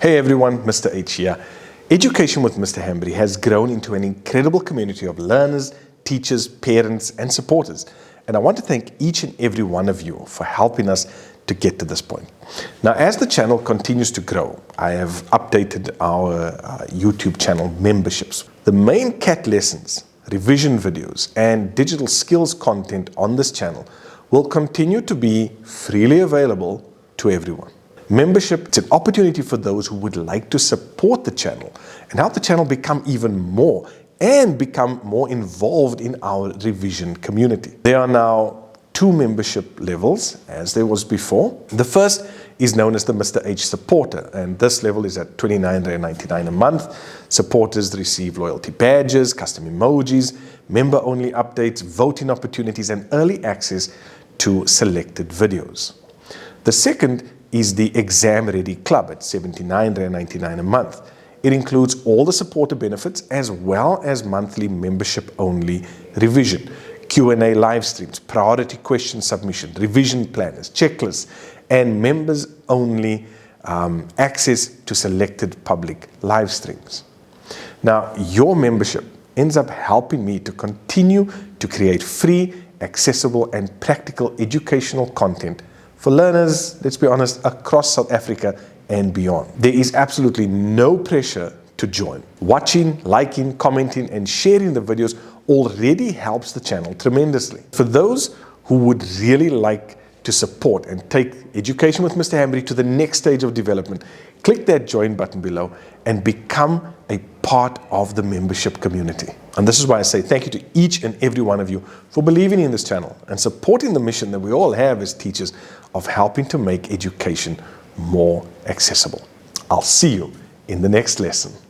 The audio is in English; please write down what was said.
Hey everyone, Mr. H here. Education with Mr. Hambury has grown into an incredible community of learners, teachers, parents and supporters. And I want to thank each and every one of you for helping us to get to this point. Now, as the channel continues to grow, I have updated our YouTube channel memberships. The main CAT lessons, revision videos and digital skills content on this channel will continue to be freely available to everyone. Membership is an opportunity for those who would like to support the channel and help the channel become even more and become more involved in our revision community. There are now 2 membership levels as there was before. The first is known as the Mr. H supporter, and this level is at R29.99 a month. Supporters receive loyalty badges, custom emojis, member-only updates, voting opportunities and early access to selected videos. The second is the Exam Ready Club at R79.99 a month. It includes all the supporter benefits as well as monthly membership-only revision, Q&A live streams, priority question submission, revision planners, checklists, and members-only access to selected public live streams. Now, your membership ends up helping me to continue to create free, accessible, and practical educational content for learners, let's be honest, across South Africa and beyond. There is absolutely no pressure to join. Watching, liking, commenting, and sharing the videos already helps the channel tremendously. For those who would really like to support and take Education with Mr. Hambury to the next stage of development, click that join button below and become a part of the membership community. And this is why I say thank you to each and every one of you for believing in this channel and supporting the mission that we all have as teachers of helping to make education more accessible. I'll see you in the next lesson.